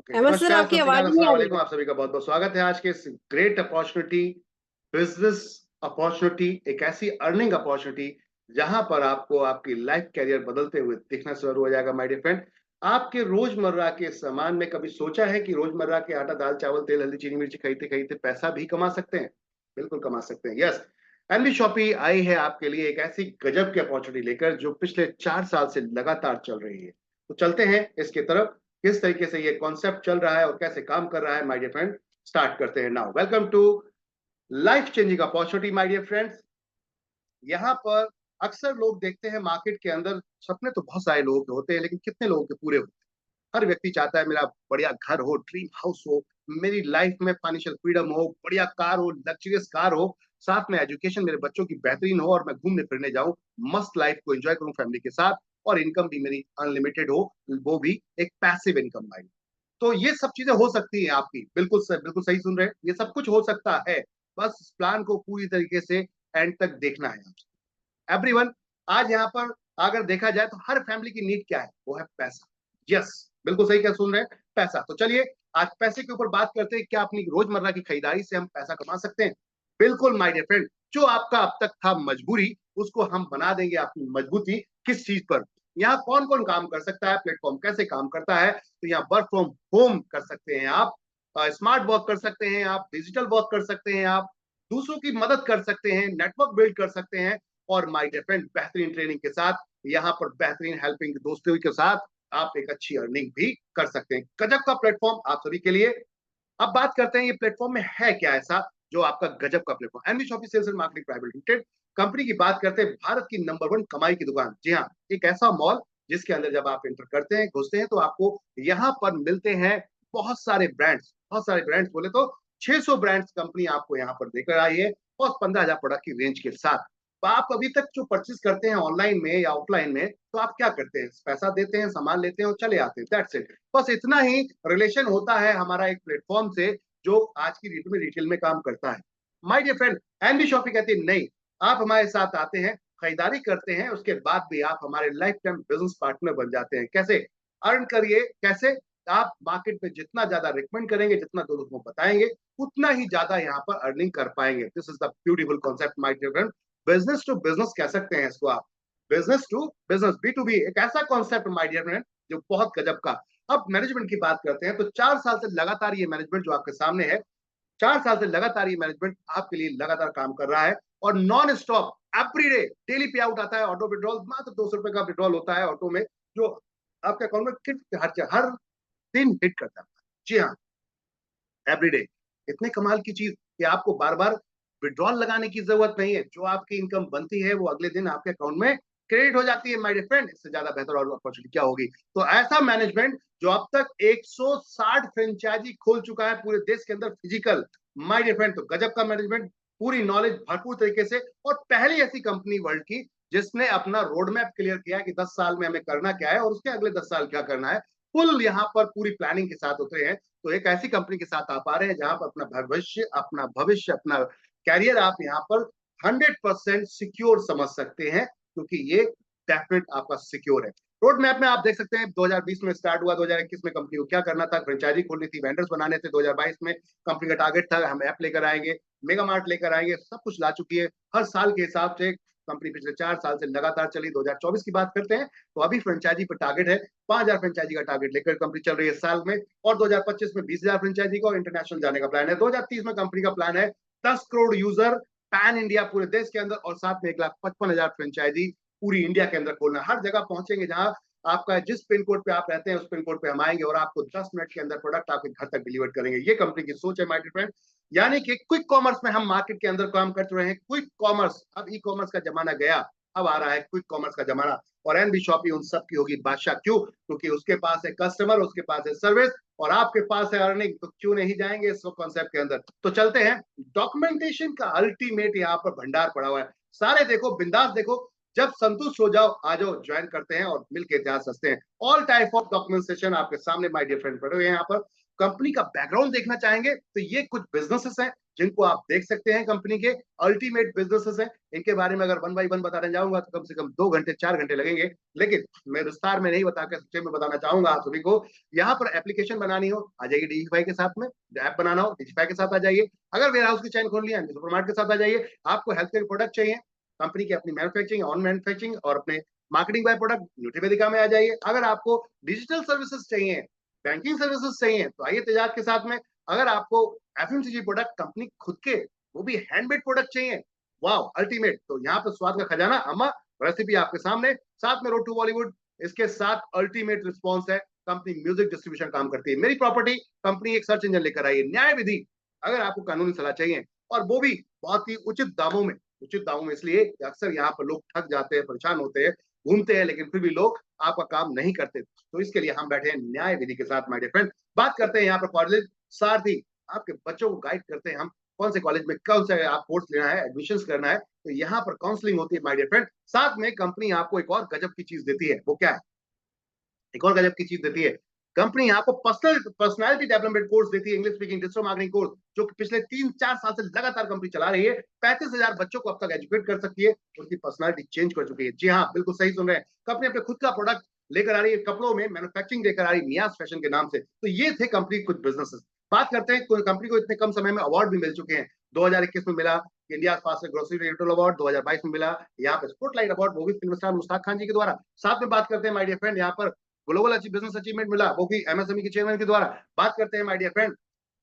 Okay, Ahmad sir, नमस्कार, आपकी सत श्री आवाज अकाल, नहीं अस्सलाम आ रही वालेकुम। है। आप सभी का बहुत बहुत स्वागत है आज के इस ग्रेट अपॉर्चुनिटी, बिजनेस अपॉर्चुनिटी, एक ऐसी अर्निंग अपॉर्चुनिटी जहां पर आपको आपकी लाइफ कैरियर बदलते हुए दिखना शुरू हो जाएगा। माय डियर फ्रेंड, आपके रोजमर्रा के सामान में कभी सोचा है कि रोजमर्रा के आटा दाल चावल तेल हल्दी चीनी मिर्ची खरीदते खरीदते पैसा भी कमा सकते हैं? बिल्कुल कमा सकते हैं। यस, एनबी शॉपी आई है आपके लिए एक ऐसी गजब की अपॉर्चुनिटी लेकर जो पिछले 4 साल से लगातार चल रही है। तो चलते हैं इसके तरफ, किस तरीके से ये कॉन्सेप्ट चल रहा है और कैसे काम कर रहा है। माय डियर फ्रेंड, स्टार्ट करते हैं now. Welcome to life changing opportunity. My dear friends, यहाँ पर अक्सर लोग देखते हैं मार्केट के अंदर सपने तो बहुत सारे लोगों के होते हैं, लेकिन कितने लोगों के पूरे होते हैं? हर व्यक्ति चाहता है मेरा बढ़िया घर हो, ड्रीम हाउस हो, मेरी लाइफ में फाइनेंशियल फ्रीडम हो, बढ़िया कार हो, लग्जरियस कार हो, साथ में एजुकेशन मेरे बच्चों की बेहतरीन हो और मैं घूमने फिरने जाऊं, मस्त लाइफ को एंजॉय करूं फैमिली के साथ, और इनकम भी मेरी अनलिमिटेड हो, वो भी एक पैसिव इनकम लाइन। तो ये सब चीजें हो सकती हैं आपकी, बिल्कुल सही सुन रहे हैं, ये सब कुछ हो सकता है। बस इस प्लान को पूरी तरीके से एंड तक देखना है आपको। एवरीवन, आज यहाँ पर अगर देखा जाए तो हर फैमिली की नीड क्या है? वो है पैसा। यस, बिल्कुल सही क्या सुन रहे हैं, पैसा। तो चलिए आज पैसे के ऊपर बात करते हैं। क्या अपनी रोजमर्रा की खरीदारी से हम पैसा कमा सकते हैं? बिल्कुल माय डियर फ्रेंड, जो आपका अब तक था मजबूरी, उसको हम बना देंगे आपकी मजबूती। किस चीज पर? यहाँ कौन कौन काम कर सकता है, प्लेटफॉर्म कैसे काम करता है? तो यहाँ वर्क फ्रॉम होम कर सकते हैं आप, स्मार्ट वर्क कर सकते हैं आप, डिजिटल वर्क कर सकते हैं आप, दूसरों की मदद कर सकते हैं, नेटवर्क बिल्ड कर सकते हैं, और माय डियर फ्रेंड बेहतरीन ट्रेनिंग के साथ, यहाँ पर बेहतरीन हेल्पिंग दोस्तों के साथ आप एक अच्छी अर्निंग भी कर सकते हैं। गजब का प्लेटफॉर्म आप सभी के लिए। अब बात करते हैं ये प्लेटफॉर्म में है क्या ऐसा जो आपका गजब का platform. NB shopee sales and marketing private limited company की बात करते हैं, भारत की नंबर वन कमाई की दुकान। जी हाँ, एक ऐसा मॉल जिसके अंदर जब आप एंटर करते हैं, घुसते हैं, तो आपको यहाँ पर मिलते हैं बहुत सारे ब्रांड्स। बहुत सारे ब्रांड्स बोले तो 600 ब्रांड्स कंपनी आपको यहाँ पर देकर आई है, और 15,000 प्रोडक्ट की रेंज के साथ। तो आप अभी तक जो परचेज करते हैं ऑनलाइन में या ऑफलाइन में, तो आप क्या करते हैं? पैसा देते हैं, सामान लेते हैं और चले आते हैं, दैट्स इट। बस इतना ही रिलेशन होता है हमारा एक प्लेटफॉर्म से जो आज की डेट में रिटेल में काम करता है। My dear friend, NB shopee कहती है नहीं, आप हमारे साथ आते हैं, खरीदारी करते हैं, उसके बाद भी आप हमारे लाइफ टाइम बिजनेस पार्टनर बन जाते हैं। कैसे अर्न करिए? कैसे? आप मार्केट में जितना ज्यादा रिकमेंड करेंगे, जितना दो लोगों को बताएंगे, उतना ही ज्यादा यहाँ पर अर्निंग कर पाएंगे। This is the beautiful concept my dear friend. Business to business कह सकते हैं इसको आप, business to business, B to B, एक ऐसा कॉन्सेप्ट माय डियर फ्रेंड जो बहुत गजब का। अब मैनेजमेंट की बात करते हैं, तो 4 साल से लगातार ये मैनेजमेंट जो आपके सामने है, 4 साल से लगातार ये मैनेजमेंट आपके लिए लगातार काम कर रहा है, और non stop every day daily पे आउट आता है। ऑटो विड्रॉल मात्र 200 रुपए का विड्रॉल होता है ऑटो में, जो आपके अकाउंट में हर दिन हिट करता है। जी हाँ, एवरीडे। इतने कमाल की चीज कि आपको बार बार विड्रॉल लगाने की जरूरत नहीं है, जो आपकी इनकम बनती है वो अगले दिन आपके अकाउंट में क्रेडिट हो जाती है। माय डियर फ्रेंड, इससे ज्यादा बेहतर और अपॉर्चुनिटी क्या होगी? तो ऐसा मैनेजमेंट जो अब तक 160 फ्रेंचाइजी खोल चुका है पूरे देश के अंदर फिजिकल। माय डियर फ्रेंड, तो गजब का मैनेजमेंट, पूरी नॉलेज भरपूर तरीके से, और पहली ऐसी कंपनी वर्ल्ड की जिसने अपना रोड मैप क्लियर किया कि 10 साल में हमें करना क्या है और उसके अगले 10 साल क्या करना है। फुल यहाँ पर पूरी प्लानिंग के साथ उतरे हैं। तो एक ऐसी कंपनी के साथ आप आ रहे हैं जहां पर अपना भविष्य अपना कैरियर आप यहाँ पर 100% सिक्योर समझ सकते हैं, क्योंकि ये डेफिनेट आपका सिक्योर है। रोड मैप में आप देख सकते हैं 2020 में स्टार्ट हुआ, 2021 में कंपनी को क्या करना था, फ्रेंचाइजी खोलनी थी, वेंडर्स बनाने थे। 2022 में कंपनी का टारगेट था हम ऐप लेकर आएंगे, मेगा मार्ट लेकर आएंगे, सब कुछ ला चुकी है। हर साल के हिसाब से कंपनी पिछले 4 साल से लगातार चली। 2024 की बात करते हैं तो अभी फ्रेंचाइजी पर टारगेट है, 5,000 फ्रेंचाइजी का टारगेट लेकर कंपनी चल रही है साल में, और 2025 में 20,000 फ्रेंचाइजी का और इंटरनेशनल जाने का प्लान है। 2030 में कंपनी का प्लान है 10 करोड़ यूजर पैन इंडिया पूरे देश के अंदर, और साथ में 1,55,000 फ्रेंचाइजी पूरी इंडिया के अंदर खोलना। हर जगह पहुंचेंगे जहां आपका जिस पिन कोड पे आप रहते हैं उस पिन कोड पे हम आएंगे और आपको 10 मिनट के अंदर प्रोडक्ट आपके घर तक डिलीवर करेंगे। ये कंपनी की सोच है माय डियर फ्रेंड। यानी कि क्विक कॉमर्स में हम मार्केट के अंदर काम कर रहे हैं। क्विक कॉमर्स, अब ई कॉमर्स का जमाना गया, अब आ रहा है क्विक कॉमर्स का जमाना, और एनबी शॉपी उन सब की होगी बादशाह। क्यों? क्योंकि उसके पास है कस्टमर, उसके पास है सर्विस, और आपके पास है अर्निंग। तो क्यों नहीं जाएंगे इस कॉन्सेप्ट के अंदर? तो चलते हैं। डॉक्यूमेंटेशन का अल्टीमेट यहाँ पर भंडार पड़ा हुआ है, सारे देखो, बिंदास देखो, जब संतुष्ट हो जाओ आ जाओ, ज्वाइन करते हैं और मिलकर इतिहास हंसते हैं। ऑल टाइप ऑफ डॉक्यूमेंटेशन आपके सामने माय डियर फ्रेंड पड़े हुए हैं। यहाँ पर कंपनी का बैकग्राउंड देखना चाहेंगे तो ये कुछ बिजनेसेस हैं जिनको आप देख सकते हैं कंपनी के अल्टीमेट बिजनेसेस हैं। इनके बारे में अगर वन बाई वन बताने जाऊंगा तो कम से कम 2 घंटे 4 घंटे लगेंगे, लेकिन मैं विस्तार में नहीं बताकर संक्षेप में बताना चाहूंगा आप सभी को। यहाँ पर एप्लीकेशन बनानी हो आ जाइए डिजिफाई के साथ में, ऐप बनाना हो डिजिफाई के साथ आ जाइए, अगर वेयर हाउस की चैन खोल लिया सुपरमार्केट के साथ आ जाइए, आपको हेल्थ केयर प्रोडक्ट चाहिए कंपनी की अपनी मैन्युफैक्चरिंग ऑन मैन्युफैक्चरिंग और अपने मार्केटिंग बाय प्रोडक्ट न्यूट्रीवेदिका में आ जाइए, अगर आपको डिजिटल सर्विसेज चाहिए बैंकिंग सर्विसेज चाहिए तो आइए तेजाब के साथ में, अगर आपको एफएमसीजी प्रोडक्ट कंपनी खुद के वो भी हैंडमेड प्रोडक्ट चाहिए वाओ अल्टीमेट, तो यहाँ पे स्वाद का खजाना अम्मा रेसिपी आपके सामने, साथ में रोड टू बॉलीवुड, इसके साथ अल्टीमेट रिस्पॉन्स है कंपनी म्यूजिक डिस्ट्रीब्यूशन काम करती है, मेरी प्रॉपर्टी कंपनी एक सर्च इंजन लेकर आई है, न्याय विधि अगर आपको कानूनी सलाह चाहिए और वो भी बहुत ही उचित दामों में, उचित दामों में इसलिए अक्सर यहाँ पर लोग ठग जाते हैं परेशान होते हैं घूमते हैं लेकिन फिर भी लोग आपका काम नहीं करते, तो इसके लिए हम बैठे हैं न्याय विधि के साथ माय डियर फ्रेंड। बात करते हैं यहाँ पर कॉलेज सारथी, आपके बच्चों को गाइड करते हैं हम कौन से कॉलेज में कौन सा आप कोर्स लेना है एडमिशन करना है, तो यहाँ पर काउंसलिंग होती है माय डियर फ्रेंड। साथ में कंपनी आपको एक और गजब की चीज देती है, वो क्या है, एक और गजब की चीज देती है कंपनी आपको पर्सनालिटी डेवलपमेंट कोर्स देती है, English speaking digital marketing course जो कि पिछले 3-4 साल से लगातार कंपनी चला रही है, 35,000 बच्चों को अब तक एजुकेट कर सकती है, उनकी पर्सनालिटी चेंज कर चुकी है। जी हाँ बिल्कुल सही सुन रहे हैं, कंपनी अपने खुद का प्रोडक्ट लेकर आ रही है, कपड़ों में मैन्युफैक्चरिंग लेकर आ रही है नियाज फैशन के नाम से, तो ये थे कंपनी कुछ बिजनेसेस। बात करते हैं कंपनी को इतने कम समय में अवार्ड भी मिल चुके हैं, 2021 में मिला India fastest grocery retail award, 2022 में मिला यहाँ पे स्पॉटलाइट अवार्ड वो भी फिल्म स्टार मुश्ताक खान जी के द्वारा। साथ में बात करते हैं माय डियर फ्रेंड यहाँ पर ग्लोबल बिजनेस अचीवमेंट मिला वो भी एमएसएमई के चेयरमैन के द्वारा। बात करते हैं my dear friend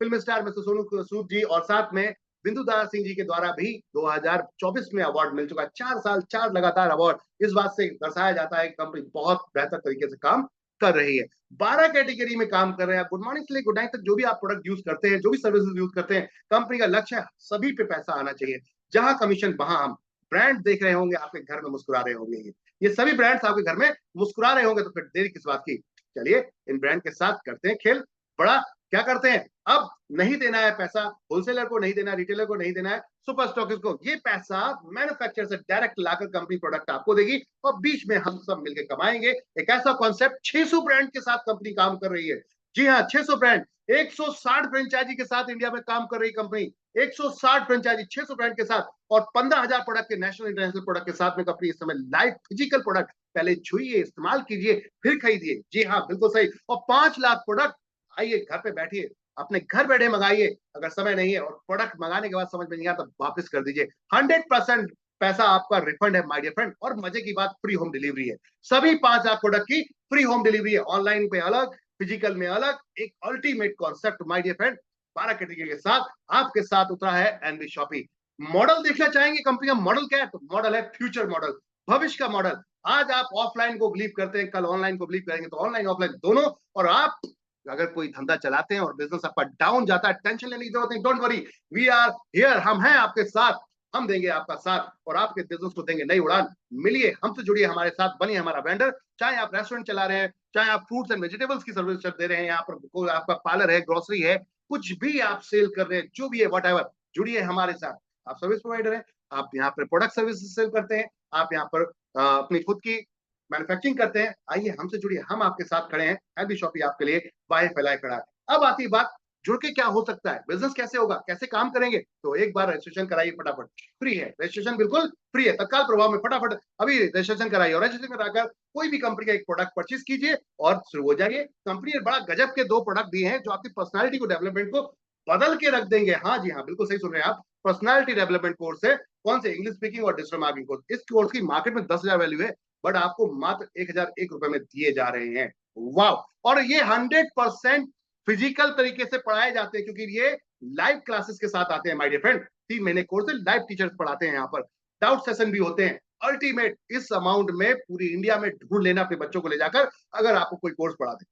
film star mister Sonu Sood ji और साथ में बिंदु दारा सिंह जी के द्वारा भी 2024 में अवार्ड मिल चुका है, 4 साल 4 लगातार अवार्ड, इस बात से दर्शाया जाता है कि कंपनी बहुत बेहतर तरीके से काम कर रही है, 12 कैटेगरी में काम कर रहे हैं। गुड मॉर्निंग से लेकर गुड नाइट तक जो भी आप प्रोडक्ट यूज करते हैं जो भी सर्विसेज यूज करते हैं, कंपनी का लक्ष्य है सभी पे पैसा आना चाहिए, जहां कमीशन वहां हम ब्रांड देख रहे होंगे आपके घर में मुस्कुरा रहे होंगे, ये सभी ब्रांड्स आपके घर में मुस्कुरा रहे होंगे, तो फिर देरी किस बात की, चलिए इन ब्रांड के साथ करते हैं खेल बड़ा। क्या करते हैं, अब नहीं देना है पैसा होलसेलर को, नहीं देना है रिटेलर को, नहीं देना है सुपर स्टॉकिस्ट को, ये पैसा मैन्युफैक्चरर से डायरेक्ट लाकर कंपनी प्रोडक्ट आपको देगी और बीच में हम सब मिलकर कमाएंगे। एक ऐसा कॉन्सेप्ट 600 ब्रांड के साथ कंपनी काम कर रही है, जी हाँ 600 ब्रांड, 160 फ्रेंचाइजी के साथ इंडिया में काम कर रही कंपनी, 160 फ्रेंचाइजी 600 ब्रांड के साथ और 15,000 प्रोडक्ट के नेशनल इंटरनेशनल प्रोडक्ट के साथ में कंपनी इस समय लाइव फिजिकल प्रोडक्ट पहले छुइए इस्तेमाल कीजिए फिर खरीदिए, जी हाँ बिल्कुल सही, और 5 लाख प्रोडक्ट आइए घर पे बैठिए अपने घर बैठे मंगाइए, अगर समय नहीं है और प्रोडक्ट मंगाने के बाद समझ में नहीं आता वापस कर दीजिए, 100% पैसा आपका रिफंड है माय डियर फ्रेंड, और मजे की बात फ्री होम डिलीवरी है, सभी 5 लाख प्रोडक्ट की फ्री होम डिलीवरी है, ऑनलाइन पे अलग फिजिकल में अलग, एक ultimate concept my dear friend 12 category के साथ आपके साथ उतरा है एनबी शॉपी। मॉडल देखना चाहेंगे कंपनी का मॉडल क्या है, तो मॉडल है फ्यूचर मॉडल, भविष्य का मॉडल। आज आप ऑफलाइन को बिलीव करते हैं, कल ऑनलाइन को बिलीव करेंगे, तो ऑनलाइन ऑफलाइन दोनों, और आप अगर कोई धंधा चलाते हैं और बिजनेस आपका डाउन जाता है, टेंशन लेने की जरूरत नहीं, don't worry, we are here, हम हैं आपके साथ, हम देंगे आपका साथ और आपके बिजनेस को देंगे नई उड़ान। मिलिए हमसे, जुड़िए हमारे साथ, बनिए हमारा वेंडर, चाहे आप रेस्टोरेंट चला रहे हैं, चाहे आप फ्रूट्स एंड वेजिटेबल्स की सर्विस दे रहे हैं, यहाँ पर कोई आपका पार्लर है, ग्रोसरी है, कुछ भी आप सेल कर रहे हैं, जो भी है वट एवर, जुड़िए हमारे साथ, आप सर्विस प्रोवाइडर हैं, आप यहाँ पर प्रोडक्ट सर्विस सेल करते हैं, आप यहाँ पर अपनी खुद की मैन्युफैक्चरिंग करते हैं, आइए हमसे जुड़िए, हम आपके साथ खड़े हैं, एनबी शॉपी आपके लिए बाएं फैलाए खड़ा है। अब आती बात जुड़ के क्या हो सकता है, बिजनेस कैसे होगा, कैसे काम करेंगे, तो एक बार रजिस्ट्रेशन कराइए फटाफट, फ्री है रजिस्ट्रेशन, बिल्कुल फ्री है, तत्काल प्रभाव में फटाफट अभी रजिस्ट्रेशन कराइए और रजिस्ट्रेशन कराकर कोई भी कंपनी का एक प्रोडक्ट परचेज कीजिए और शुरू हो जाइए। कंपनी ने बड़ा गजब के 2 प्रोडक्ट दिए हैं जो आपकी पर्सनालिटी को डेवलपमेंट को बदल के रख देंगे, हाँ जी हाँ बिल्कुल सही सुन रहे हैं आप, पर्सनालिटी डेवलपमेंट कोर्स है, कौन से, इंग्लिश स्पीकिंग और डिजिटल मार्केटिंग कोर्स, इस कोर्स की मार्केट में 10,000 वैल्यू है, बट आपको मात्र 1,001 रुपए में दिए जा रहे हैं, वाह, और ये 100% फिजिकल तरीके से पढ़ाए जाते हैं, क्योंकि ये लाइव क्लासेस के साथ आते हैं माय डियर फ्रेंड, 3 महीने कोर्स है, लाइव टीचर्स पढ़ाते हैं, यहाँ पर डाउट सेशन भी होते हैं, अल्टीमेट इस अमाउंट में पूरी इंडिया में ढूंढ लेना अपने बच्चों को ले जाकर, अगर आपको कोई कोर्स पढ़ा दे,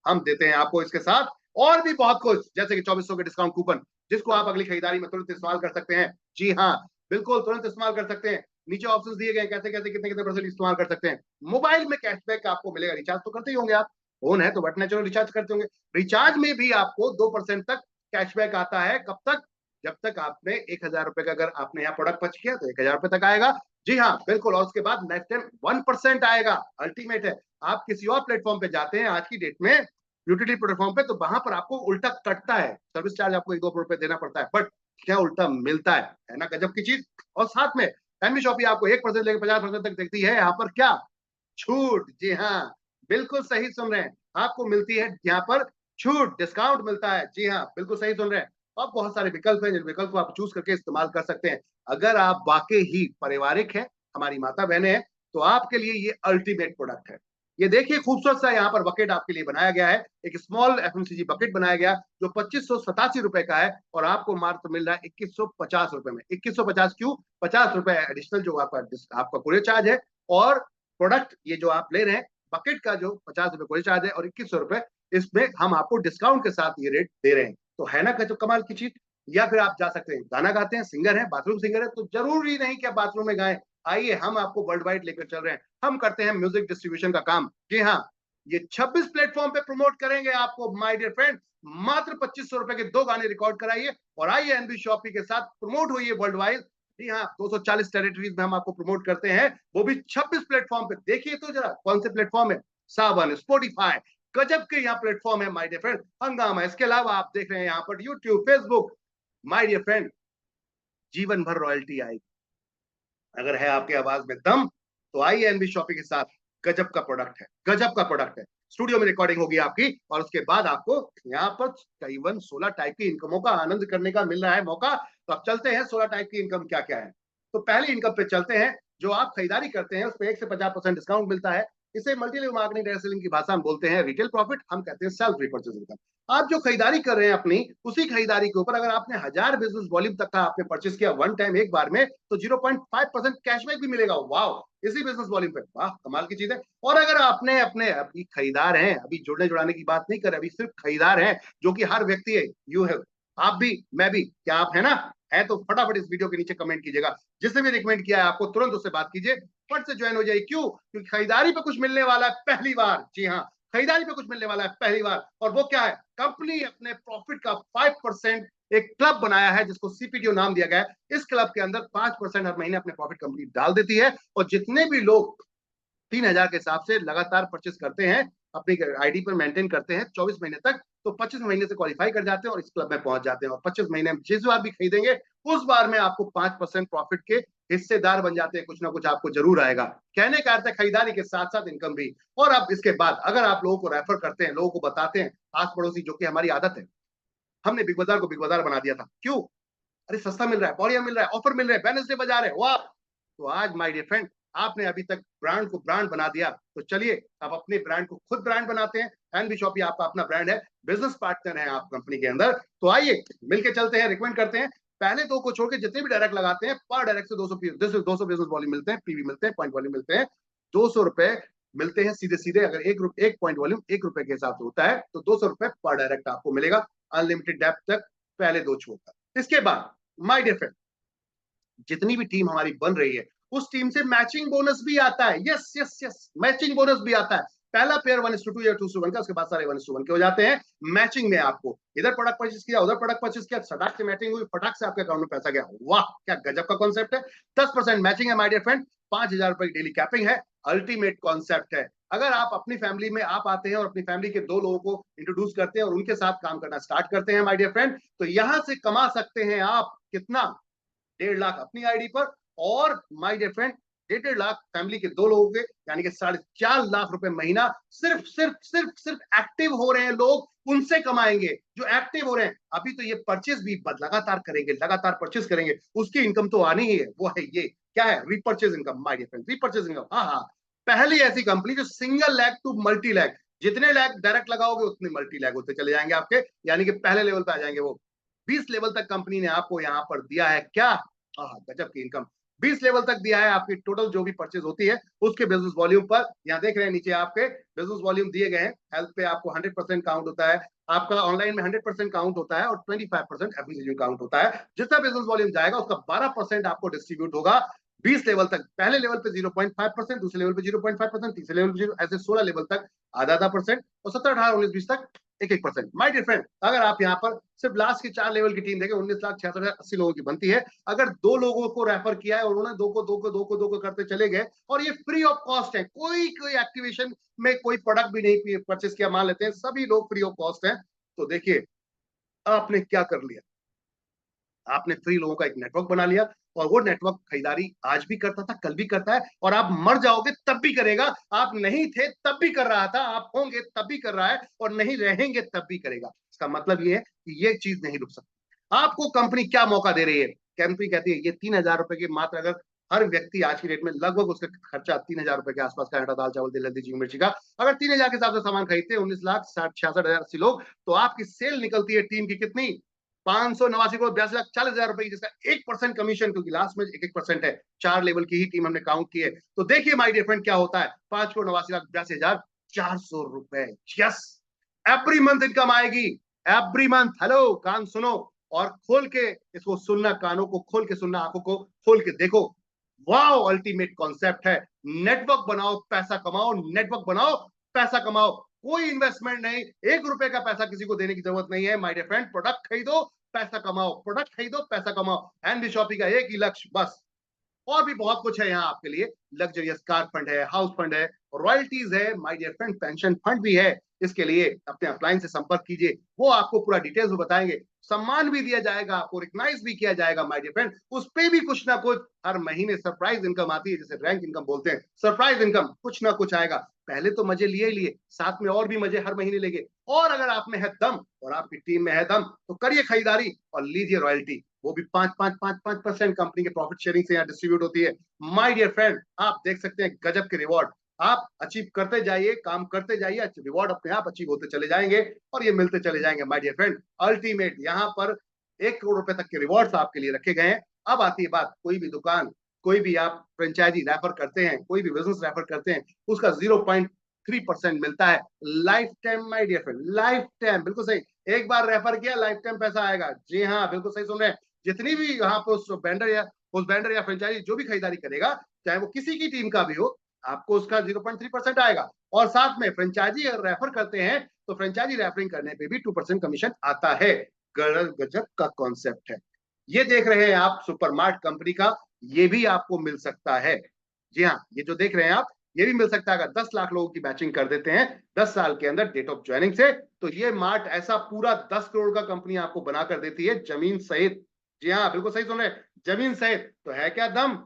हम देते हैं आपको इसके साथ और भी बहुत कुछ, जैसे कि 2400 के डिस्काउंट कूपन, जिसको आप अगली खरीदारी में तुरंत इस्तेमाल कर सकते हैं, जी हाँ बिल्कुल तुरंत इस्तेमाल कर सकते हैं, नीचे ऑप्शंस दिए गए कैसे कैसे कितने कितने परसेंट इस्तेमाल कर सकते हैं। मोबाइल में कैशबैक आपको मिलेगा, रिचार्ज तो करते ही होंगे आप, फोन है तो बट नेचुरल रिचार्ज करते होंगे, रिचार्ज में भी आपको 2% तक कैशबैक आता है, कब तक, जब तक आपने 1,000 रुपए का अगर आपने यहाँ प्रोडक्ट परचेज किया तो 1,000 रुपए तक आएगा, जी हाँ बिल्कुल, और उसके बाद नेक्स्ट टाइम 1% आएगा, अल्टीमेट है। आप किसी और प्लेटफॉर्म पे जाते हैं आज की डेट में यूटिलिटी प्लेटफॉर्म पे, तो वहां पर आपको उल्टा कटता है, सर्विस चार्ज आपको 1-2 रुपए देना पड़ता है, बट क्या उल्टा मिलता है ना गजब की चीज। और साथ में एनबी शॉपी आपको 1% लेकर 50% तक देखती है यहाँ पर क्या छूट। जी हाँ, बिल्कुल सही सुन रहे हैं, आपको मिलती है यहाँ पर छूट, डिस्काउंट मिलता है। जी हाँ, बिल्कुल सही सुन रहे हैं। और बहुत सारे विकल्प हैं, जिन विकल्प को आप चूज करके इस्तेमाल कर सकते हैं। अगर आप वाकई ही पारिवारिक हैं, हमारी माता बहनें हैं, तो आपके लिए ये अल्टीमेट प्रोडक्ट है। ये देखिए खूबसूरत सा यहाँ पर बकेट आपके लिए बनाया गया है, एक स्मॉल एफएमसीजी बकेट बनाया गया जो 2587 रुपए का है, और आपको मात्र मिल रहा है 2150 रुपए में। 2150 क्यों? 50 रुपए एडिशनल जो आपका कुरियर चार्ज है, और प्रोडक्ट ये जो आप ले रहे हैं बकेट का जो 50 रुपए कुरियर चार्ज है, और 2100 रुपए इसमें हम आपको डिस्काउंट के साथ ये रेट दे रहे हैं। तो है ना जो कमाल की चीज। या फिर आप जा सकते हैं, गाना गाते हैं, सिंगर है, बाथरूम सिंगर है, तो जरूरी नहीं कि आप बाथरूम में गाएं। आइए, हम आपको वर्ल्ड वाइड लेकर चल रहे हैं। हम करते हैं म्यूजिक डिस्ट्रीब्यूशन का काम। जी हाँ, ये 26 प्लेटफॉर्म पे प्रमोट करेंगे आपको माय डियर फ्रेंड। मात्र 2500 रुपए के 2 गाने रिकॉर्ड कराइए और आइए एनबी शॉपी के साथ प्रमोट होइए वर्ल्ड वाइड। जी हाँ, 240 टेरिटरीज में हम आपको प्रमोट करते हैं, वो भी 26 प्लेटफॉर्म पे। देखिए तो जरा कौन से प्लेटफॉर्म है, सावन, स्पॉटिफाई, गजब के यहाँ प्लेटफॉर्म है माय डियर फ्रेंड, हंगामा। इसके अलावा आप देख रहे हैं यहाँ पर YouTube, Facebook. My dear friend, जीवन भर रॉयल्टी आएगी। अगर है आपके आवाज में दम, तो आइए एनबी शॉपी के साथ। गजब का प्रोडक्ट है, गजब का प्रोडक्ट है। स्टूडियो में रिकॉर्डिंग होगी आपकी, और उसके बाद आपको यहाँ पर करीबन 16 टाइप की इनकमों का आनंद करने का मिल रहा है मौका। तो अब चलते हैं 16 टाइप की इनकम क्या क्या है। तो पहली इनकम पे चलते हैं, जो आप खरीदारी करते हैं उस पर 1 से 50% डिस्काउंट मिलता है। इसे multi level marketing direct selling की भाषा में बोलते हैं रिटेल प्रॉफिट, हम कहते हैं सेल्फ रिपर्चेज इनकम। आप जो खरीदारी कर रहे हैं अपनी, उसी खरीदारी के ऊपर अगर आपने 1000 बिजनेस वॉल्यूम तक का आपने परचेस किया वन टाइम एक बार में, तो 0.5% कैशबैक भी मिलेगा। वाह, इसी बिजनेस वॉल्यूम पे, वाह कमाल की चीज है। और अगर आपने अपने अभी खरीदार हैं, अभी जुड़ने जुड़ाने की बात नहीं कर रहे, अभी सिर्फ खरीदार हैं, जो कि हर व्यक्ति है, यू है, आप भी, मैं भी, क्या आप है ना? है तो फटाफट इस वीडियो के नीचे कमेंट कीजिएगा। जिसने भी रिकमेंड किया है आपको, तुरंत उससे बात कीजिए, फट से ज्वाइन हो जाइए। क्यों? क्योंकि खरीदारी पे कुछ मिलने वाला है पहली बार। जी हाँ, खरीदारी पे कुछ मिलने वाला है पहली बार। और वो क्या है? कंपनी अपने प्रॉफिट का 5% एक क्लब बनाया है, जिसको सीपीटीओ नाम दिया गया है। इस क्लब के अंदर 5% हर महीने अपने प्रॉफिट कंपनी डाल देती है, और जितने भी लोग 3000 के हिसाब से लगातार परचेस करते हैं, अपनी आईडी पर मेंटेन करते हैं 24 महीने तक, तो 25 महीने से क्वालिफाई कर जाते हैं और इस क्लब में पहुंच जाते हैं। और 25 महीने में जिस बार भी खरीदेंगे, उस बार में आपको 5% प्रॉफिट के हिस्सेदार बन जाते हैं। कुछ ना कुछ आपको जरूर आएगा। कहने का अर्थ है खरीदारी के साथ साथ इनकम भी। और अब इसके बाद अगर आप लोगों को रेफर करते हैं, लोगों को बताते हैं, आस पड़ोसी, जो कि हमारी आदत है, हमने बिग बाजार को बिग बाजार बना दिया था। क्यों? अरे सस्ता मिल रहा है, बढ़िया मिल रहा है, ऑफर मिल रहा है, वेडनेसडे बाजार है, वाह। तो आज माय डियर फ्रेंड, आपने अभी तक ब्रांड को ब्रांड बना दिया, तो चलिए आप अपने ब्रांड को खुद ब्रांड बनाते हैं। एनबी शॉपी आपका अपना ब्रांड है, बिजनेस पार्टनर है आप कंपनी के अंदर। तो आइए मिलके चलते हैं, रिकमेंड करते हैं। पहले दो को छोड़ के जितने भी डायरेक्ट लगाते हैं, पर डायरेक्ट से 200 बिजनेस वॉल्यूम मिलते हैं, पीवी मिलते हैं, पॉइंट वॉल्यूम मिलते हैं। 200 रुपए मिलते हैं सीधे सीधे। अगर एक पॉइंट वॉल्यूम 1 रुपए के हिसाब से होता है, तो 200 रुपए पर डायरेक्ट आपको मिलेगा, अनलिमिटेड डेप्थ तक, पहले दो छोड़कर। इसके बाद माय डियर फ्रेंड, जितनी भी टीम हमारी बन रही है, उस टीम से मैचिंग बोनस भी आता है। Yes yes yes, matching bonus भी आता है। पहला पेयर 1:2 या 2:1 का, उसके बाद सारे 1:1 के हो जाते हैं। मैचिंग में आपको इधर प्रोडक्ट परचेस किया, उधर प्रोडक्ट परचेस किया, फटाक से मैचिंग हुई, फटाक से आपके अकाउंट में पैसा गया। वाह, क्या गजब का कॉन्सेप्ट है। 10% मैचिंग है माय डियर फ्रेंड, 5000 रुपए की डेली कैपिंग है। अल्टीमेट कॉन्सेप्ट है। अगर आप अपनी फैमिली में आप आते हैं और अपनी फैमिली के 2 लोगों को इंट्रोड्यूस करते हैं और उनके साथ काम करना स्टार्ट करते हैं माय डियर फ्रेंड, तो यहां से कमा सकते हैं आप कितना? 1.5 लाख अपनी आईडी पर, और my dear friend 1.5 lakh family के 2 लोगों के, यानी कि 4.5 लाख रुपए महीना। सिर्फ सिर्फ सिर्फ सिर्फ एक्टिव हो रहे हैं लोग, उनसे कमाएंगे जो एक्टिव हो रहे हैं। अभी तो ये परचेस भी लगातार करेंगे, लगातार परचेस करेंगे, उसकी इनकम तो आनी ही है। वो है ये, क्या है? Repurchase income my dear friend, repurchase income. हाँ हाँ, पहली ऐसी कंपनी जो single leg to multi leg, जितने लैग डायरेक्ट लगाओगे उतने मल्टी लैग होते चले जाएंगे आपके, यानी कि पहले लेवल पे आ जाएंगे वो। 20 लेवल तक कंपनी ने आपको यहाँ पर दिया है क्या? गजब की इनकम। 20 लेवल तक दिया है आपकी टोटल जो भी परचेज होती है उसके बिजनेस वॉल्यूम पर। यहाँ देख रहे हैं नीचे आपके बिजनेस वॉल्यूम दिए गए हैं। हेल्थ पे आपको 100% काउंट होता है, आपका ऑनलाइन में 100% काउंट होता है, और 25% एफएमसीजी काउंट होता है। जितना बिजनेस वॉल्यूम जाएगा उसका 12% आपको डिस्ट्रीब्यूट होगा 20 लेवल तक। पहले लेवल पे 0.5%, दूसरे लेवल पे 0.5%, तीसरे लेवल पे 0, ऐसे 16 लेवल तक आधा आधा परसेंट, और 17, 18, 19, 20 तक 1-1%। माय डियर फ्रेंड, अगर आप यहाँ पर सिर्फ लास्ट के 4 लेवल की टीम देखें, 19,66,80 लोगों की बनती है। अगर 2 लोगों को रेफर किया है और उन्होंने दो को करते चले गए, और ये फ्री ऑफ कॉस्ट है, कोई एक्टिवेशन में कोई प्रोडक्ट भी नहीं परचेस किया, मान लेते हैं सभी लोग फ्री ऑफ कॉस्ट हैं, तो देखिए आपने क्या कर लिया। आपने फ्री लोगों का एक नेटवर्क बना लिया, और वो नेटवर्क खरीदारी आज भी करता था, कल भी करता है, और आप मर जाओगे तब भी करेगा। आप नहीं थे तब भी कर रहा था, आप होंगे तब भी कर रहा है, और नहीं रहेंगे तब भी करेगा। इसका मतलब ये है कि ये चीज नहीं रुक सकती। आपको कंपनी क्या मौका दे रही है? कंपनी कहती है ये 3,000 रुपए की मात्र, अगर हर व्यक्ति आज की डेट में लगभग उसका खर्चा 3,000 रुपए के आसपास का है, दाल चावल तेल हल्दी चीनी मिर्ची का, अगर 3,000 के हिसाब से सामान खरीदते हैं 19,66,080 लोग, तो आपकी सेल निकलती है टीम की कितनी? 589 करोड़ 82,40,000 रुपए की, जिसका 1% कमीशन, क्योंकि लास्ट में 1-1% है, 4 लेवल की ही टीम हमने काउंट की है। तो देखिए माय डियर फ्रेंड क्या होता है, 5,89,82,400 रुपए। यस, एवरी मंथ इनकम आएगी, एवरी मंथ। हेलो, कान सुनो और खोल के इसको सुनना, कानों को खोल के सुनना, आंखों को खोल के देखो। वाओ, अल्टीमेट कॉन्सेप्ट है। नेटवर्क बनाओ, पैसा कमाओ, नेटवर्क बनाओ, पैसा कमाओ। कोई इन्वेस्टमेंट नहीं, 1 रुपए का पैसा किसी को देने की जरूरत नहीं है माय डियर फ्रेंड। प्रोडक्ट खरीदो, पैसा कमाओ, प्रोडक्ट खरीदो, पैसा कमाओ। एनबी शॉपी का एक ही लक्ष्य, बस। और भी बहुत कुछ है यहाँ आपके लिए, लग्जरियस कार फंड है, हाउस फंड है, रॉयल्टीज है my dear friend, pension fund भी है। इसके लिए अपने अपलाइन से संपर्क कीजिए, वो आपको पूरा डिटेल्स में बताएंगे। सम्मान भी दिया जाएगा, आपको रिकग्नाइज भी किया जाएगा माय डियर फ्रेंड। उस पे भी कुछ ना कुछ हर महीने सरप्राइज इनकम आती है, जिसे रैंक इनकम बोलते हैं। सरप्राइज इनकम कुछ ना कुछ आएगा। पहले तो मजे लिए ही लिए, साथ में और भी मजे हर महीने लेंगे। और अगर आप में है दम और आपकी टीम में है दम, तो करिए खरीदारी और लीजिए रॉयल्टी, वो भी 5-5-5-5% कंपनी के प्रॉफिट शेयरिंग से यहाँ डिस्ट्रीब्यूट होती है। माय डियर फ्रेंड, आप देख सकते हैं गजब के रिवॉर्ड। आप अचीव करते जाइए, काम करते जाइए, रिवॉर्ड अपने आप अचीव होते चले जाएंगे, और ये मिलते चले जाएंगे माय डियर फ्रेंड। अल्टीमेट यहाँ पर 1 करोड़ रुपए तक के रिवॉर्ड्स आपके लिए रखे गए हैं। अब आती है बात, कोई भी दुकान, कोई भी आप फ्रेंचाइजी रेफर करते हैं, कोई भी बिजनेस रेफर करते हैं, उसका 0.3% मिलता है life time my dear friend, life time. बिल्कुल सही, एक बार रेफर किया, लाइफ टाइम पैसा आएगा। जी हाँ, बिल्कुल सही सुन रहे हैं। जितनी भी यहाँ पर उस वेंडर या फ्रेंचाइजी जो भी खरीदारी करेगा, चाहे वो किसी की टीम का भी हो, आपको उसका 0.3% आएगा। और साथ में फ्रेंचाइजी अगर रेफर करते हैं, तो फ्रेंचाइजी रेफरिंग करने पे भी 2% कमीशन आता है। गजब का कॉन्सेप्ट है। ये देख रहे हैं आप सुपरमार्ट कंपनी का, ये भी आपको मिल सकता है। जी हाँ, ये जो देख रहे हैं आप, ये भी मिल सकता है। अगर 10 लाख लोगों की मैचिंग कर देते हैं 10 साल के अंदर डेट ऑफ ज्वाइनिंग से, तो ये मार्ट ऐसा पूरा 10 करोड़ का कंपनी आपको बना कर देती है, जमीन सहित। जी हाँ, बिल्कुल सही सुन रहे हैं, जमीन सहित। तो है क्या दम?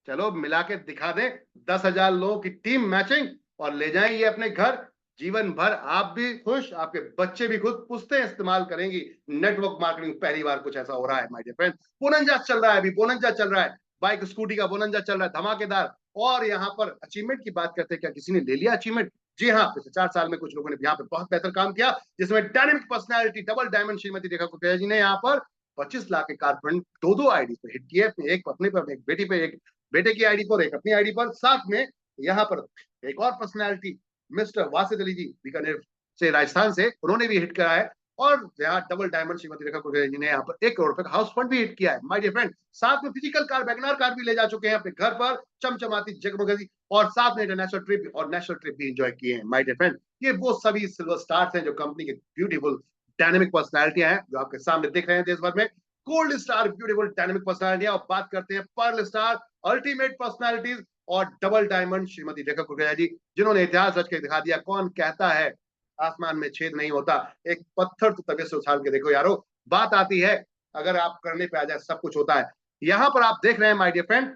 चलो मिला के दिखा दें। 10,000 लोगों की टीम मैचिंग, और ले जाएं ये अपने घर। जीवन भर आप भी खुश, आपके बच्चे भी खुश, पुश्तें इस्तेमाल करेंगी। नेटवर्क मार्केटिंग पहली बार कुछ ऐसा हो रहा है माय डियर फ्रेंड। बोनंजा चल रहा है, अभी बोनंजा चल रहा है, बाइक स्कूटी का बोनंजा चल रहा है, धमाकेदार। और यहाँ पर अचीवमेंट की बात करते हैं, क्या किसी ने ले लिया अचीवमेंट? जी हाँ, पिछले 4 साल में कुछ लोगों ने यहाँ पे बहुत बेहतर काम किया, जिसमें dynamic personality double diamond Shrimati Rekha Kukreja ji ने यहाँ पर 25 लाख के कार फंड 2-2 आईडी पे हिट किए, एक अपने पर, एक बेटी पे, एक बेटे की आईडी पर, एक अपनी आईडी पर। साथ में यहाँ पर एक और पर्सनैलिटी, मिस्टर वासिद अली जी, बीकानेर से, राजस्थान से, उन्होंने भी हिट करा है। और यहाँ डबल डायमंड श्रीमती रेखा कुकरेजा जी ने यहाँ पर 1 करोड़ रुपए का हाउस फंड भी हिट किया है माय डियर फ्रेंड। साथ में फिजिकल कार, वैगनार कार भी ले जा चुके हैं अपने घर पर, चमचमाती जगमगती। और साथ में इंटरनेशनल ट्रिप और नेशनल ट्रिप भी एंजॉय किए हैं माय डियर फ्रेंड। ये वो सभी सिल्वर स्टार्स हैं जो कंपनी के ब्यूटीफुल डायनेमिक पर्सनैलिटियां हैं, जो आपके सामने दिख रहे हैं देश भर में। गोल्ड स्टार ब्यूटीफुल डायनेमिक पर्सनैलिटियां। और बात करते हैं पर्ल स्टार अल्टीमेट पर्सनैलिटीज और डबल डायमंड श्रीमती रेखा कुकरेजा जी, जिन्होंने इतिहास रच के दिखा दिया। कौन कहता है आसमान में छेद नहीं होता? एक पत्थर तो तबीयत से उछाल के देखो यारो। बात आती है, अगर आप करने पे आ जाए सब कुछ होता है। यहाँ पर आप देख रहे हैं माय डियर फ्रेंड,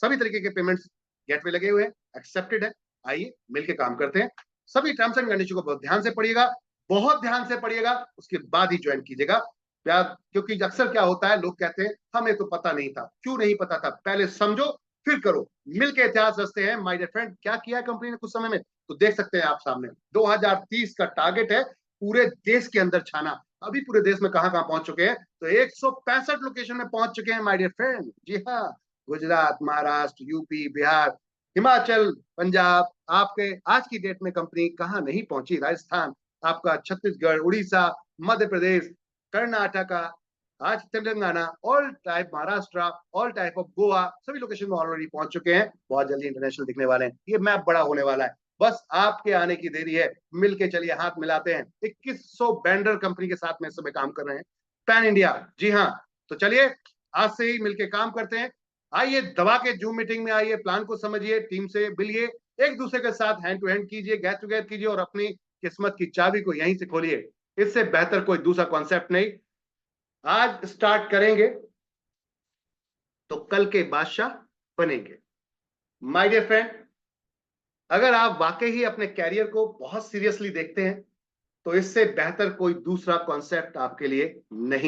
सभी तरीके के पेमेंट्स गेटवे लगे हुए हैं, एक्सेप्टेड है। आइए मिलके काम करते हैं। सभी टर्म्स एंड कंडीशन को बहुत ध्यान से पढ़िएगा, बहुत ध्यान से पढ़िएगा, उसके बाद ही ज्वाइन कीजिएगा। क्योंकि अक्सर क्या होता है, लोग कहते हैं हमें तो पता नहीं था। क्यों नहीं पता था? पहले समझो फिर करो। मिलके इतिहास रचते हैं माय डियर फ्रेंड। क्या किया है कंपनी ने कुछ समय में, तो देख सकते हैं आप सामने। 2030 का टारगेट है पूरे देश के अंदर छाना। अभी पूरे देश में कहां कहां पहुंच चुके हैं? तो 165 लोकेशन में पहुंच चुके हैं माय डियर फ्रेंड। जी हाँ, गुजरात, महाराष्ट्र, यूपी, बिहार, हिमाचल, पंजाब। आपके आज की डेट में कंपनी कहां नहीं पहुंची? राजस्थान, आपका छत्तीसगढ़, उड़ीसा, मध्य प्रदेश, कर्नाटका, आज Telangana, all type Maharashtra, all type of Goa, सभी लोकेशन में ऑलरेडी पहुंच चुके हैं। बहुत जल्दी इंटरनेशनल दिखने वाले हैं। ये मैप बड़ा होने वाला है, बस आपके आने की देरी है। मिलके चलिए, हाथ मिलाते हैं। 2100 बैंडर कंपनी के साथ में इस समय काम कर रहे हैं, पैन इंडिया। जी हाँ, तो चलिए आज से ही मिलके काम करते हैं। आइए दबा के जूम मीटिंग में आइए, प्लान को समझिए, टीम से मिलिए, एक दूसरे के साथ हैंड टू हैंड कीजिए, गेट टुगेदर कीजिए, और अपनी किस्मत की चाबी को यहीं से खोलिए। इससे बेहतर कोई दूसरा कॉन्सेप्ट नहीं। आज स्टार्ट करेंगे तो कल के बादशाह बनेंगे। माय डियर फ्रेंड, अगर आप वाकई ही अपने कैरियर को बहुत सीरियसली देखते हैं तो इससे बेहतर कोई दूसरा कॉन्सेप्ट आपके लिए नहीं